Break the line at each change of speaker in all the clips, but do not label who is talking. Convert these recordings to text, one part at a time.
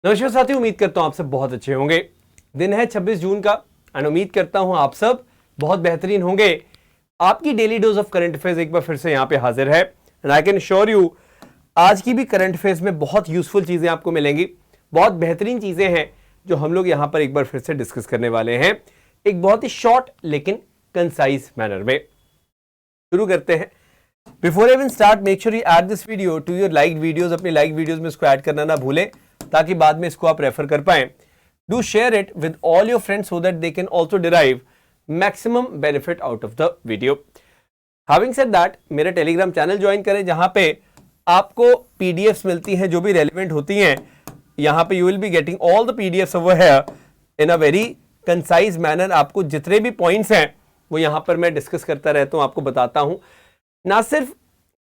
नमस्कार साथियों, उम्मीद करता हूं आप सब बहुत अच्छे होंगे। दिन है 26 जून का और उम्मीद करता हूं आप सब बहुत बेहतरीन होंगे। आपकी daily dose of current affairs एक बार फिर से यहां पे हाजिर है and I can sure you आज की भी करंट अफेयर्स में बहुत यूजफुल चीजें आपको मिलेंगी, बहुत बेहतरीन चीजें हैं जो हम लोग यहां पर एक बार फिर से डिस्कस करने वाले हैं एक बहुत ही शॉर्ट लेकिन कंसाइज मैनर में। शुरू करते हैं। Before even start, make sure you add this video to your like videos. अपनी लाइक वीडियोस में इसको ऐड करना ना भूलें ताकि बाद में इसको आप रेफर कर पाएं। Do share it with all your friends so that they can also derive maximum benefit out of the video. Having said that, मेरा टेलीग्राम चैनल ज्वाइन करें जहां पे आपको पीडीएफ्स मिलती हैं जो भी रेलिवेंट होती हैं। यहां पे you will be getting all the PDFs over here in a very concise manner. आपको जितने भी पॉइंट्स हैं वो यहां पर मैं डिस्कस करता रहता हूं, आपको बताता हूं। ना सिर्फ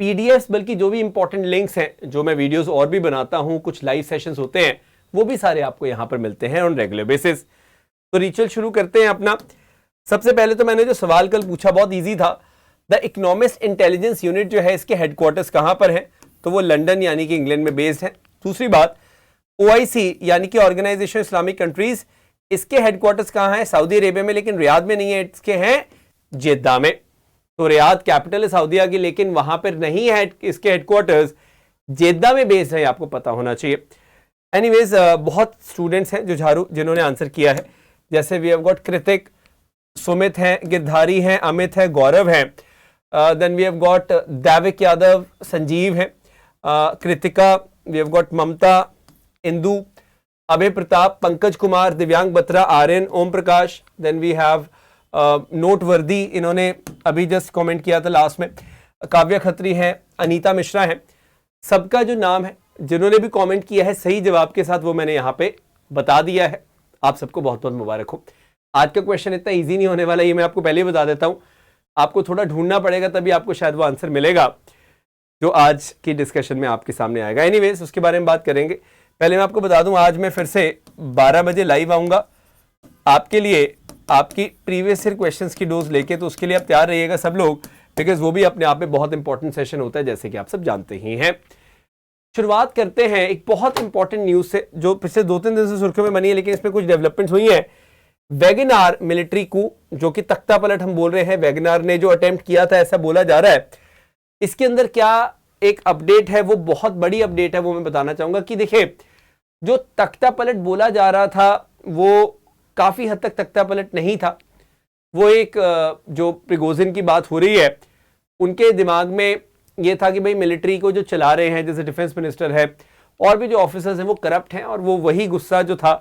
पीडीएफ्स बल्कि जो भी इंपॉर्टेंट लिंक्स हैं, जो मैं वीडियोस और भी बनाता हूं, कुछ लाइव सेशंस होते हैं, वो भी सारे आपको यहां पर मिलते हैं ऑन रेगुलर बेसिस। तो रिचुअल शुरू करते हैं अपना। सबसे पहले तो मैंने जो सवाल कल पूछा बहुत इजी था। द इकोनॉमिस्ट इंटेलिजेंस यूनिट जो है इसके हेडक्वार्टर्स कहां पर है? तो वो लंदन यानी कि इंग्लैंड में बेस्ड है। दूसरी बात, OIC यानी कि ऑर्गेनाइजेशन इस्लामिक कंट्रीज, इसके हेडक्वार्टर्स कहां है? सऊदी अरेबिया में, लेकिन रियाद में नहीं है, इसके हैं जेद्दा में। तो रियाद कैपिटल है सऊदीया की, लेकिन वहां पर नहीं है इसके हेडक्वार्टर्स, जेद्दा में बेस्ड है, आपको पता होना चाहिए। एनीवेज, बहुत स्टूडेंट्स हैं जो जिन्होंने आंसर किया है। जैसे वी हैव गॉट कृतिक, सुमित हैं, गिरधारी हैं, अमित है, गौरव हैं। देन वी हैव गॉट दैविक यादव, संजीव हैं, कृतिका, वी हैव गॉट ममता, इंदु, अभय प्रताप, पंकज कुमार, दिव्यांग Batra, Aryan, Om Prakash. Then we have noteworthy, इन्होंने अभी जस्ट कमेंट किया था लास्ट में। काव्या खत्री हैं, अनीता मिश्रा हैं। सबका जो नाम है जिन्होंने भी कमेंट किया है सही जवाब के साथ, वो मैंने यहाँ पे बता दिया है। आप सबको बहुत बहुत मुबारक हो। आज का क्वेश्चन इतना इजी नहीं होने वाला, ये मैं आपको पहले ही बता देता हूँ। आपको थोड़ा ढूंढना पड़ेगा, तभी आपको शायद वो आंसर मिलेगा जो आज की डिस्कशन में आपके सामने आएगा। एनीवेज, उसके बारे में बात करेंगे। पहले मैं आपको बता दूं, आज मैं फिर से 12 बजे लाइव आऊंगा आपके लिए, आपकी प्रीवियस ईयर क्वेश्चंस की डोज लेके। तो उसके लिए आप तैयार रहिएगा सब लोग, बिकॉज वो भी अपने आप में बहुत इंपॉर्टेंट सेशन होता है, जैसे कि आप सब जानते ही हैं। शुरुआत करते हैं एक बहुत इंपॉर्टेंट न्यूज से जो पिछले 2-3 दिन से सुर्खियों में बनी है, लेकिन इसमें कुछ डेवलपमेंट्स हुई हैं। वैगनार मिलिट्री कू, जो कि तख्ता पलट हम बोल रहे हैं, वैगनार ने जो अटेम्प्ट किया था ऐसा बोला जा रहा है। इसके अंदर क्या एक अपडेट है, वो बहुत बड़ी अपडेट है, वो मैं बताना चाहूंगा कि देखिए, जो तख्ता पलट बोला जा रहा था वो काफी हद तक तख्ता पलट नहीं था। वो एक जो प्रिगोजिन की बात हो रही है, उनके दिमाग में ये था कि भाई मिलिट्री को जो चला रहे हैं, जैसे डिफेंस मिनिस्टर है और भी जो ऑफिसर्स हैं, वो करप्ट हैं। और वो वही गुस्सा जो था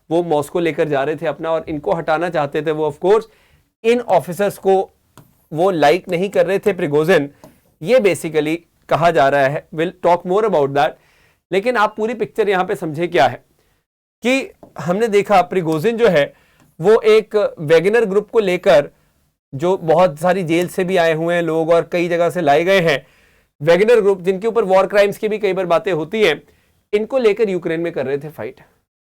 वो मॉस्को लेकर जा रहे थे अपना, और इनको हटाना चाहते थे। वो ऑफ कोर्स इन ऑफिसर्स को वो लाइक नहीं कर रहे थे, प्रिगोजिन। ये बेसिकली कहा जा रहा है। Will talk more about that. लेकिन आप पूरी पिक्चर यहां पे समझे क्या है कि हमने देखा प्रिगोजिन जो है वो एक वैगनर ग्रुप को लेकर, जो बहुत सारी जेल से भी आए हुए हैं लोग और कई जगह से लाए गए हैं, वैगनर ग्रुप जिनके ऊपर वॉर क्राइम्स की भी कई बार बातें होती हैं, इनको लेकर यूक्रेन में कर रहे थे फाइट।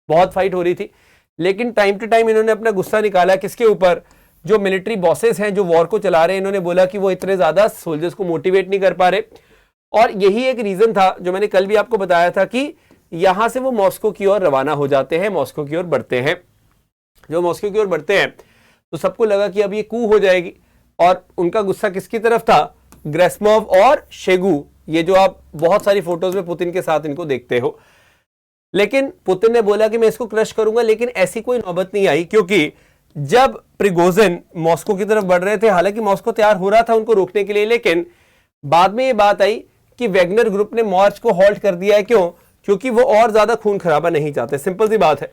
बहुत फाइट हो रही थी, लेकिन टाइम टू टाइम इन्होंने अपना गुस्सा निकाला किसके ऊपर? जो मिलिट्री बॉसेस हैं जो वॉर को चला रहे हैं। इन्होंने बोला कि वो इतने ज्यादा सोल्जर्स को मोटिवेट नहीं कर पा रहे, और यही एक रीजन था जो मैंने कल भी आपको बताया था कि यहां से वो मॉस्को की ओर रवाना हो जाते हैं, मॉस्को की ओर बढ़ते हैं। जो मॉस्को की ओर बढ़ते हैं तो सबको लगा कि अब ये कू हो जाएगी, और उनका गुस्सा किसकी तरफ था? ग्रेस्मोव और शेगू, ये जो आप बहुत सारी फोटोज में पुतिन के साथ इनको देखते हो। लेकिन पुतिन ने बोला कि मैं इसको क्रश करूंगा, लेकिन ऐसी कोई नौबत नहीं आई, क्योंकि जब प्रिगोजिन मॉस्को की तरफ बढ़ रहे थे, हालांकि मॉस्को तैयार हो रहा था उनको रोकने के लिए, लेकिन बाद में ये बात आई कि वैगनर ग्रुप ने मार्च को हॉल्ट कर दिया है। क्यों? क्योंकि वो और ज्यादा खून खराबा नहीं चाहते, सिंपल सी बात है।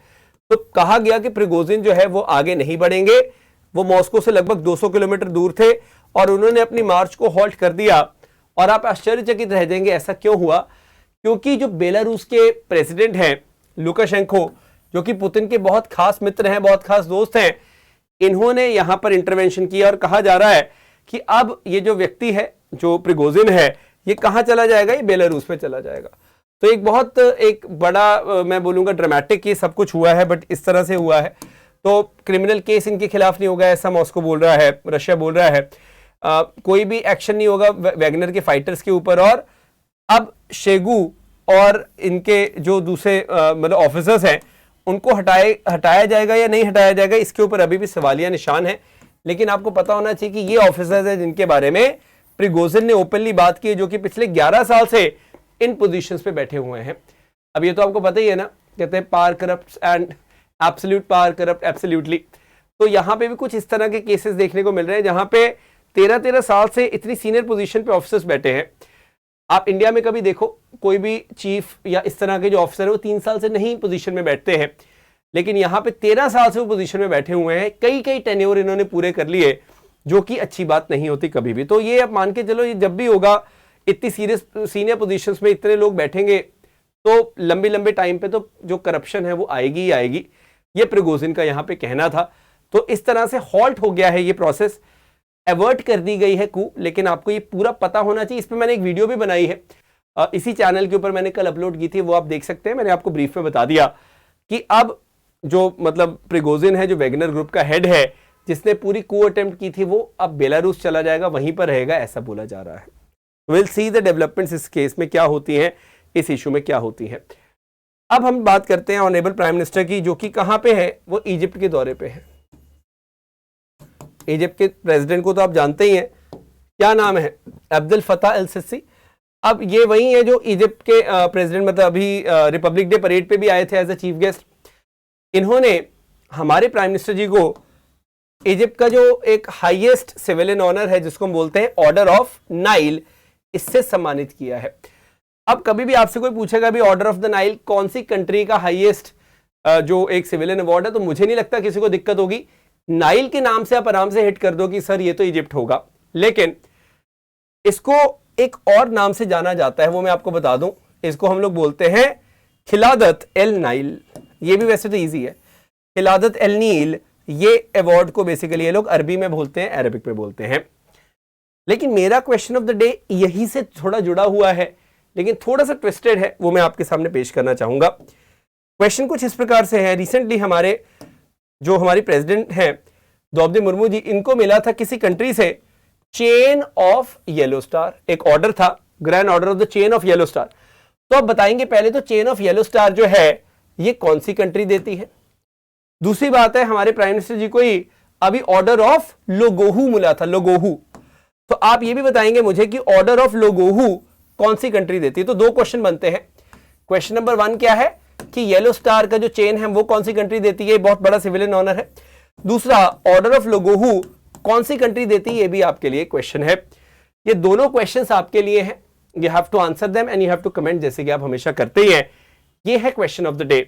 तो कहा गया कि प्रिगोजिन जो है वो आगे नहीं बढ़ेंगे। वो मॉस्को से लगभग 200 किलोमीटर दूर थे और उन्होंने अपनी मार्च को हॉल्ट कर दिया। और आप आश्चर्यचकित रह जाएंगे ऐसा क्यों हुआ, क्योंकि जो बेलारूस के प्रेसिडेंट हैं लुकाशेंको, जो कि पुतिन के बहुत खास मित्र हैं, बहुत खास दोस्त हैं, इन्होंने यहां पर इंटरवेंशन किया। और कहा जा रहा है कि अब ये जो व्यक्ति है, जो प्रिगोजिन है, ये कहां चला जाएगा? ये बेलारूस में चला जाएगा। तो एक बड़ा मैं बोलूंगा ड्रामेटिक ये सब कुछ हुआ है, बट इस तरह से हुआ है। तो क्रिमिनल केस इनके खिलाफ नहीं होगा ऐसा मॉस्को बोल रहा है, रशिया बोल रहा है। कोई भी एक्शन नहीं होगा वैगनर के फाइटर्स के ऊपर। और अब शेगू और इनके जो दूसरे मतलब ऑफिसर्स हैं उनको हटाया जाएगा या नहीं हटाया जाएगा, इसके ऊपर अभी भी सवालिया निशान है। लेकिन आपको पता होना चाहिए कि ये ऑफिसर्स हैं जिनके बारे में प्रिगोजिन ने ओपनली बात की, जो कि पिछले 11 साल से इन पोजीशंस पे बैठे हुए हैं। अब ये तो आपको पता ही है ना, कहते हैं power corrupt and absolute power corrupt absolutely. तो यहाँ पे भी कुछ इस तरह के केसेस देखने को मिल रहे हैं जहां पे 13-13 साल से इतनी सीनियर पोजीशन पे ऑफिसर्स बैठे हैं। आप इंडिया में कभी देखो कोई भी चीफ या इस तरह के जो ऑफिसर है वो 3 साल से नहीं पोजीशन में बैठते हैं, लेकिन यहाँ पे 13 साल से वो पोजीशन में बैठे हुए हैं। कई कई टेन्योर इन्होंने पूरे कर लिए, जो कि अच्छी बात नहीं होती कभी भी। तो ये आप मान के चलो, ये जब भी होगा इतनी सीनियर पोजीशंस में इतने लोग बैठेंगे तो लंबे लंबे टाइम पे तो जो करप्शन है वो आएगी ही आएगी। ये प्रिगोजिन का यहाँ पे कहना था। तो इस तरह से हॉल्ट हो गया है ये प्रोसेस, एवर्ट कर दी गई है कू। लेकिन आपको ये पूरा पता होना चाहिए। इस पर मैंने एक वीडियो भी बनाई है, इसी चैनल के ऊपर मैंने कल अपलोड की थी, वो आप देख सकते हैं। मैंने आपको ब्रीफ में बता दिया कि अब जो मतलब प्रिगोजिन है, जो वैगनर ग्रुप का हेड है, जिसने पूरी कू अटेम्प्ट की थी, वो अब बेलारूस चला जाएगा, वहीं पर रहेगा, ऐसा बोला जा रहा है। विल सी द डेवलपमेंट्स इस केस में क्या होती हैं, इस इशू में क्या होती है। अब हम बात करते हैं ऑनरेबल प्राइम मिनिस्टर की, जो कि कहां पे है, वो इजिप्ट के दौरे पे है। इजिप्ट के प्रेसिडेंट को तो आप जानते ही हैं, क्या नाम है, अब्दुल फताह अल सिसी। अब ये वही है जो इजिप्ट के प्रेसिडेंट मतलब अभी रिपब्लिक डे परेड पे भी आए थे एज अ चीफ गेस्ट। इन्होंने हमारे प्राइम मिनिस्टर जी को इजिप्ट का जो एक हाईएस्ट सिविलियन ऑनर है, जिसको हम बोलते हैं ऑर्डर ऑफ नाइल, इससे सम्मानित किया है। अब कभी भी आपसे कोई पूछेगा भी ऑर्डर ऑफ द नाइल कौन सी कंट्री का हाईएस्ट जो एक सिविलियन अवार्ड है, तो मुझे नहीं लगता किसी को दिक्कत होगी। नाइल के नाम से आप आराम से हिट कर दो कि सर ये तो इजिप्ट होगा। लेकिन इसको एक और नाम से जाना जाता है, वो मैं आपको बता दूं। इसको हम लोग बोलते हैं खिलादत एल नाइल। ये भी वैसे तो इजी है, खिलादत एल नील। ये अवार्ड को बेसिकली ये लोग अरबी में बोलते हैं, अरबिक में बोलते हैं। लेकिन मेरा क्वेश्चन ऑफ द डे यही से थोड़ा जुड़ा हुआ है, लेकिन थोड़ा सा ट्विस्टेड है, वो मैं आपके सामने पेश करना चाहूंगा। क्वेश्चन कुछ इस प्रकार से है। रिसेंटली हमारे जो हमारी प्रेसिडेंट हैं द्रौपदी मुर्मू जी, इनको मिला था किसी कंट्री से चेन ऑफ येलो स्टार, एक ऑर्डर था, grand order of the chain of yellow star. तो आप बताएंगे पहले तो चेन ऑफ येलो स्टार जो है ये कौन सी कंट्री देती है। दूसरी बात है, हमारे प्राइम मिनिस्टर जी को ही अभी ऑर्डर ऑफ लोगोहू मिला था, लोगोहू। तो आप ये भी बताएंगे मुझे कि ऑर्डर ऑफ लोगोहू कौन सी कंट्री देती है। तो 2 क्वेश्चन बनते हैं। क्वेश्चन नंबर 1 क्या है कि येलो स्टार का जो चेन है वो कौन सी कंट्री देती है, बहुत बड़ा सिविलियन ऑनर है। दूसरा, ऑर्डर ऑफ लोगोहू कौन सी कंट्री देती है, ये भी आपके लिए क्वेश्चन है। ये दोनों क्वेश्चंस आपके लिए हैं, you have to answer them and you have to comment, जैसे कि आप हमेशा करते ही हैं। ये है क्वेश्चन ऑफ द डे।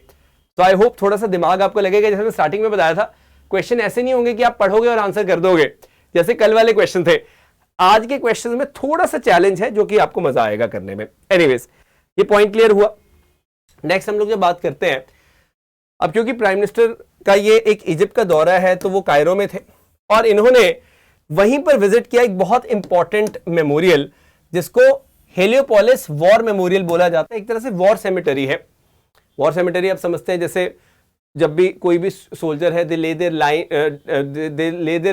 तो आई होप थोड़ा सा दिमाग आपको लगेगा, जैसे मैं स्टार्टिंग में बताया था, क्वेश्चन ऐसे नहीं होंगे कि आप पढ़ोगे और आंसर कर दोगे जैसे कल वाले क्वेश्चन थे। आज के क्वेश्चन में थोड़ा सा चैलेंज है, जो कि आपको मजा आएगा करने में। एनीवेज, ये पॉइंट क्लियर हुआ। नेक्स्ट हम लोग जब बात करते हैं, अब क्योंकि प्राइम मिनिस्टर का ये एक इजिप्ट का दौरा है, तो वो कायरो में थे और इन्होंने वहीं पर विजिट किया एक बहुत इंपॉर्टेंट मेमोरियल, जिसको हेलियोपोलिस वॉर मेमोरियल बोला जाता है। एक तरह से वॉर सेमेटरी है। वॉर सेमेटरी आप समझते हैं, जैसे जब भी कोई भी सोल्जर है, they lay their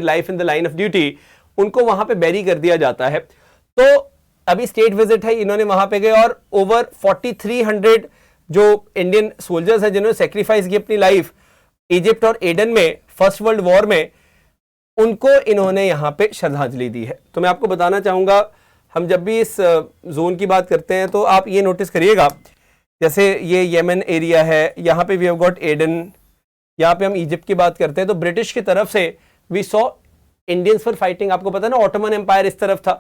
life in the line of duty, उनको वहां पे बैरी कर दिया जाता है। तो अभी स्टेट विजिट है, इन्होंने वहां पे गए और ओवर 4300 जो इंडियन सोल्जर्स हैं जिन्होंने सेक्रीफाइस की अपनी लाइफ इजिप्ट और एडन में फर्स्ट वर्ल्ड वॉर में, उनको इन्होंने यहां पे श्रद्धांजलि दी है। तो मैं आपको बताना चाहूंगा, हम जब भी इस जोन की बात करते हैं तो आप ये नोटिस करिएगा, जैसे ये येमन एरिया है, यहाँ पे वी हैव गॉट एडन, यहाँ पे हम इजिप्ट की बात करते हैं तो ब्रिटिश की तरफ से we saw Indians for fighting. आपको पता है ना, ऑटोमन एम्पायर इस तरफ था,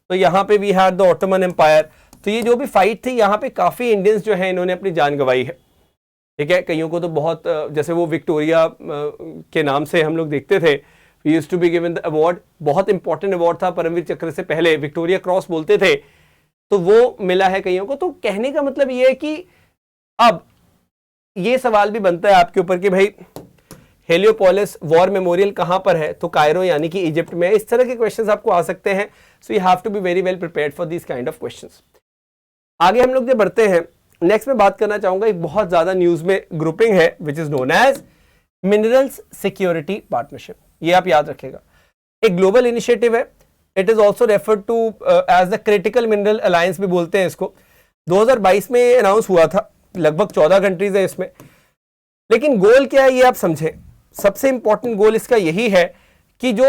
तो यहाँ पे we had the Ottoman empire. तो ये जो भी फाइट थी, यहाँ पे काफी इंडियंस जो है इन्होंने अपनी जान गंवाई है। ठीक है, कईयों को तो बहुत, जैसे वो विक्टोरिया के नाम से हम लोग देखते थे, we used to be given the award, बहुत इंपॉर्टेंट अवार्ड था, परमवीर चक्र से पहले विक्टोरिया क्रॉस बोलते थे, तो वो मिला है कईयों को। तो कहने का मतलब ये है कि अब ये सवाल भी बनता है आपके ऊपर कि भाई हेलियोपोलिस वॉर मेमोरियल कहां पर है, तो कायरो यानी कि इजिप्ट में। इस तरह के क्वेश्चंस आपको आ सकते हैं, so you have to be very well prepared for this kind of questions. आगे हम लोग जब बढ़ते हैं, नेक्स्ट में बात करना चाहूंगा, एक बहुत ज्यादा न्यूज में ग्रुपिंग है which is known as minerals security partnership. ये आप याद रखेगा, एक ग्लोबल इनिशिएटिव है। It is also referred to as the critical mineral alliance भी बोलते हैं इसको। 2022 में अनाउंस हुआ था, लगभग 14 कंट्रीज है इसमें। लेकिन गोल क्या है ये आप समझें, सबसे इंपॉर्टेंट गोल इसका यही है कि जो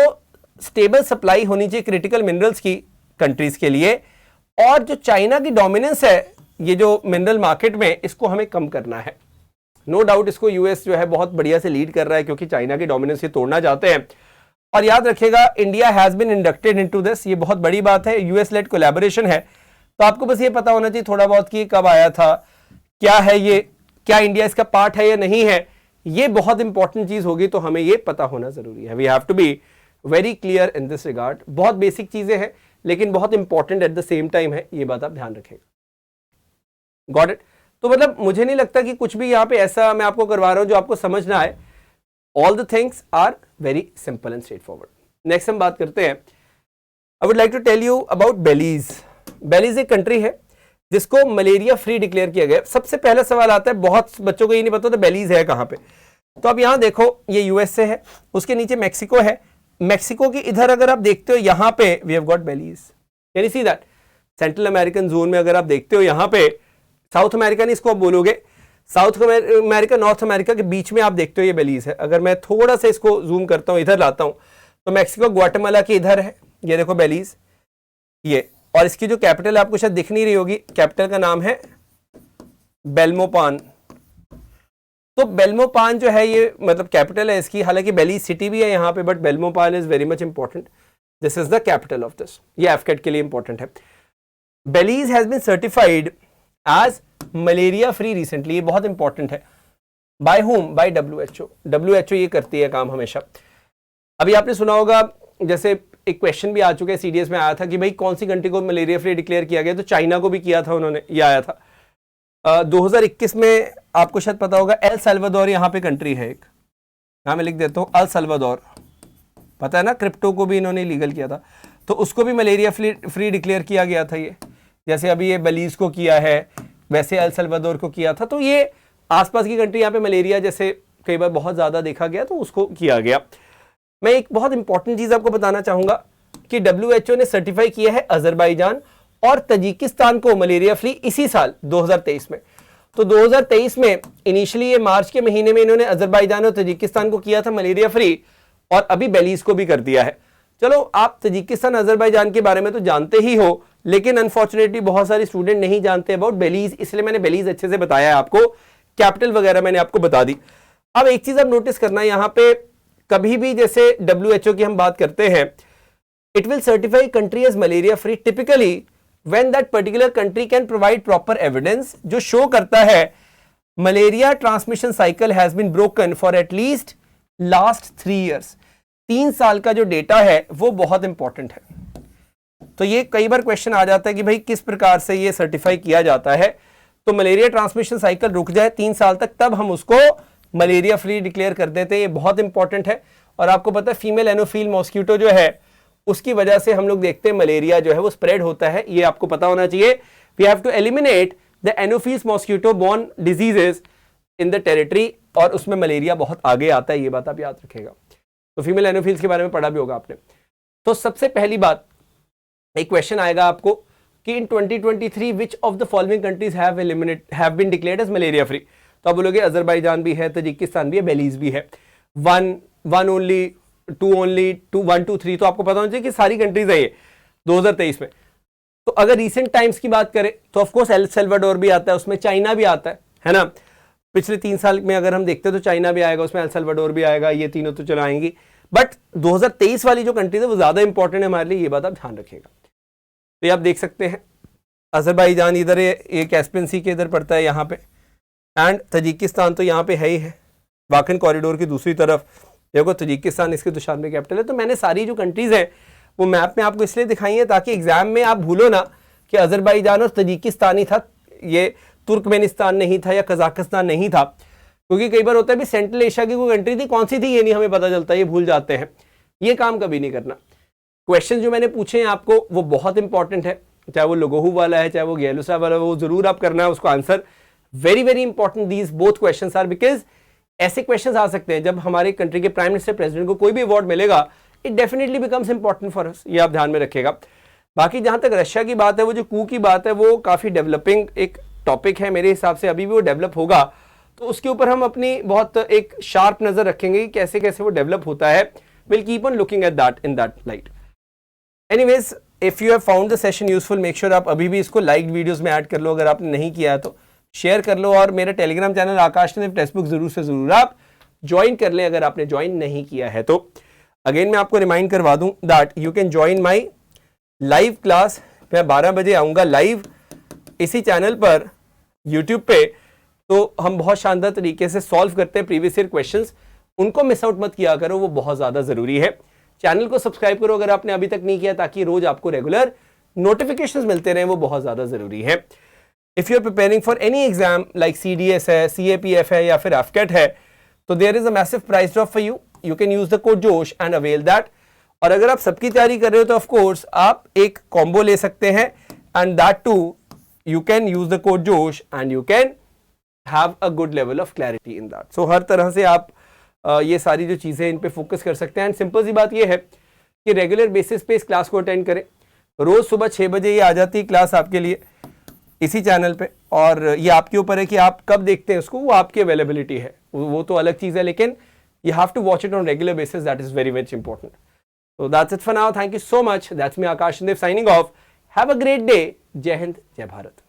स्टेबल सप्लाई होनी चाहिए क्रिटिकल मिनरल्स की कंट्रीज के लिए, और जो चाइना की डोमिनेंस है ये जो मिनरल मार्केट में, इसको हमें कम करना है। नो डाउट इसको यूएस जो है बहुत बढ़िया से लीड कर रहा है, क्योंकि चाइना की डोमिनेंस ये तोड़ना चाहते हैं। और याद रखिएगा, India has been inducted into this, ये बहुत बड़ी बात है, यूएस लेड कोलैबोरेशन है। तो आपको बस ये पता होना चाहिए थोड़ा बहुत कि कब आया था, क्या है ये, क्या इंडिया इसका पार्ट है या नहीं है, ये बहुत इंपॉर्टेंट चीज होगी, तो हमें ये पता होना जरूरी है। We have to be very clear in this regard. बहुत बेसिक चीजें हैं लेकिन बहुत important at the same time है, ये बात आप ध्यान रखेगा। Got it? तो मतलब मुझे नहीं लगता कि कुछ भी यहाँ पे ऐसा मैं आपको करवा रहा हूं जो आपको समझ ना आए। All the things are very simple and straightforward. Next हम बात करते हैं, I would like to tell you about Belize. Belize एक कंट्री है जिसको मलेरिया फ्री डिक्लेयर किया गया। सबसे पहला सवाल आता है, बहुत बच्चों को ये नहीं पता तो बेलीज है कहां पे। तो अब यहां देखो, ये यूएसए है, उसके नीचे मेक्सिको है, मेक्सिको की इधर अगर आप देखते हो यहाँ पे we have got Belize, can you see that? Central American zone में अगर आप देखते हो यहाँ पे, साउथ अमेरिका नहीं इसको आप बोलोगे, साउथ अमेरिका नॉर्थ अमेरिका के बीच में आप देखते हो ये बेलीज है। अगर मैं थोड़ा सा इसको जूम करता हूँ, इधर लाता हूँ, तो मेक्सिको ग्वाटेमाला के इधर है, ये देखो बेलीज ये, और इसकी जो कैपिटल आपको शायद दिख नहीं रही होगी, कैपिटल का नाम है बेल्मोपान। तो बेल्मोपान जो है ये मतलब कैपिटल है इसकी, हालांकि बेलीज सिटी भी है यहाँ पे, but Belmopan is very much important, this is the capital of this, ये एफकेट के लिए इंपॉर्टेंट है। Belize has been certified as malaria free recently, ये बहुत इंपॉर्टेंट है। By whom? By WHO. WHO ये करती है काम हमेशा। अभी आपने सुना होगा, जैसे एक क्वेश्चन भी आ चुका है, सीडीएस में आया था कि भाई कौन सी कंट्री को मलेरिया फ्री डिक्लेयर किया गया, तो चाइना को भी किया था उन्होंने, ये आया था 2021 में। आपको शायद पता होगा एल साल्वाडोर यहाँ पे कंट्री है एक, यहाँ मैं लिख देता हूँ एल साल्वाडोर, पता है ना, क्रिप्टो को भी इन्होंने लीगल किया था, तो उसको भी मलेरिया फ्री डिक्लेयर किया गया था। ये जैसे अभी ये बेलीज को किया है, वैसे एल साल्वाडोर को किया था। तो ये आसपास की कंट्री यहाँ पे मलेरिया जैसे कई बार बहुत ज्यादा देखा गया, तो उसको किया गया। मैं एक बहुत इंपॉर्टेंट चीज आपको बताना चाहूंगा कि डब्ल्यूएचओ ने सर्टिफाई किया है अजरबैजान और तजिकिस्तान को मलेरिया फ्री इसी साल 2023 में। तो 2023 में इनिशियली ये मार्च के महीने में इन्होंने अजरबैजान और तजिकिस्तान को किया था मलेरिया फ्री, और अभी बेलीज को भी कर दिया है। चलो, आप तजिकिस्तान अजरबैजान के बारे में तो जानते ही हो, लेकिन अनफॉर्चुनेटली बहुत सारे स्टूडेंट नहीं जानते अबाउट बेलीज, इसलिए मैंने बेलीज अच्छे से बताया है आपको, कैपिटल वगैरह मैंने आपको बता दी। अब एक चीज आप नोटिस करना है यहाँ पे, कभी भी जैसे डब्ल्यूएचओ की हम बात करते हैं, it will certify country as malaria free typically when that particular country can provide proper evidence, जो शो करता है malaria transmission cycle has been broken for at least last 3 years। 3 साल का जो डेटा है वो बहुत इंपॉर्टेंट है। तो ये कई बार क्वेश्चन आ जाता है कि भाई किस प्रकार से ये सर्टिफाई किया जाता है। तो मलेरिया ट्रांसमिशन साइकिल रुक जाए 3 साल तक, तब हम उसको मलेरिया फ्री डिक्लेयर कर देते हैं, ये बहुत इंपॉर्टेंट है। और आपको पता है फीमेल एनोफिल मॉस्किटो जो है उसकी वजह से हम लोग देखते हैं मलेरिया जो है वो स्प्रेड होता है, ये आपको पता होना चाहिए। We have to eliminate the anopheles mosquito borne diseases in the territory, और उसमें मलेरिया बहुत आगे आता है, ये बात आप याद रखेगा। तो फीमेल एनोफिल्स के बारे में पढ़ा भी होगा आपने। तो सबसे पहली बात, एक क्वेश्चन आएगा आपको कि in 2023 which of the following countries have been declared as malaria free. तो आप बोलोगे अजरबैजान भी है, तजिकिस्तान भी है, बेलीज भी है। 1 ओनली, 2 ओनली, 1 2 3, तो आपको पता होना चाहिए कि सारी कंट्रीज है ये 2023 में। तो अगर रिसेंट टाइम्स की बात करें तो ऑफकोर्स एल साल्वाडोर भी आता है, उसमें चाइना भी आता है ना। पिछले 3 साल में अगर हम देखते हैं तो चाइना भी आएगा, उसमें एल साल्वाडोर भी आएगा, ये तीनों तो चलो आएंगी। बट 2023 वाली जो कंट्रीज है वो ज्यादा इंपॉर्टेंट है हमारे लिए, ये बात आप ध्यान रखिएगा। तो ये आप देख सकते हैं अजरबैजान इधर है, ये कैस्पियन सी के इधर पड़ता है यहाँ पे, एंड तजिकिस्तान तो यहाँ पे है ही है, वाकन कॉरिडोर की दूसरी तरफ देखो तजिकिस्तान, इसके दुशानबे कैपिटल है। तो मैंने सारी जो कंट्रीज हैं वो मैप में आपको इसलिए दिखाई है ताकि एग्जाम में आप भूलो ना कि अजरबैजान और तजिकिस्तान ही था, ये तुर्कमेनिस्तान नहीं था या कजाकिस्तान नहीं था। क्योंकि कई बार होता है भी सेंट्रल एशिया की कोई कंट्री थी, कौन सी थी ये नहीं हमें पता चलता, ये भूल जाते हैं। ये काम कभी नहीं करना। क्वेश्चन जो मैंने पूछे हैं आपको वो बहुत इंपॉर्टेंट है, चाहे वो लोगोहू वाला है, चाहे वो गैलुसा वाला है, वो जरूर आप करना है उसको answer. Very very important these both questions are, because ऐसे क्वेश्चंस आ सकते हैं जब हमारे कंट्री के प्राइम मिनिस्टर प्रेसिडेंट को कोई भी अवार्ड मिलेगा, it definitely becomes important for us, ये आप ध्यान में रखिएगा। बाकी जहां तक रशिया की बात है, वो जो कू की बात है, वो काफी डेवलपिंग एक टॉपिक है मेरे हिसाब से, अभी भी वो डेवलप होगा, तो उसके ऊपर हम अपनी बहुत एक शार्प नजर रखेंगे कि कैसे कैसे वो डेवलप होता है. Will keep on looking at that in that light. Anyways, if you have found the session useful, make sure आप अभी भी इसको लाइक वीडियोस में ऐड कर लो. अगर आपने नहीं किया है तो शेयर कर लो, और मेरा टेलीग्राम चैनल आकाश ने टेक्स्ट बुक जरूर से जरूर आप ज्वाइन कर लें अगर आपने ज्वाइन नहीं किया है तो. अगेन मैं आपको रिमाइंड करवा दूं that you can join my live class. मैं 12 बजे आऊंगा लाइव इसी चैनल पर यूट्यूब पे. तो हम बहुत शानदार तरीके से सॉल्व करते हैं प्रीवियस ईयर क्वेश्चंस. उनको मिस आउट मत किया करो, वो बहुत ज्यादा जरूरी है. चैनल को सब्सक्राइब करो अगर आपने अभी तक नहीं किया, ताकि रोज आपको रेगुलर नोटिफिकेशंस मिलते रहें, वो बहुत ज्यादा जरूरी है. If you are preparing for any exam like CDS है, CAPF है या फिर AFCAT है, तो there is a massive price drop for you. You can use the code जोश एंड अवेल दैट. और अगर आप सबकी तैयारी कर रहे हो तो ऑफ कोर्स आप एक कॉम्बो ले सकते हैं, and that too you can use the code जोश and you can have a good level of clarity in that. So हर तरह से आप ये सारी जो चीजें इन पे फोकस कर सकते हैं. एंड सिंपल सी बात ये है कि रेगुलर बेसिस पे इस क्लास को अटेंड करें. रोज सुबह 6 बजे ये आ जाती है क्लास आपके लिए इसी चैनल पे, और ये आपके ऊपर है कि आप कब देखते हैं उसको, वो आपकी अवेलेबिलिटी है, वो तो अलग चीज है, लेकिन you have to watch it on regular basis. That is very much important. So that's it for now. Thank you so much. That's me, Akash Dev, signing off. Have a great day. Jai Hind, Jai Bharat.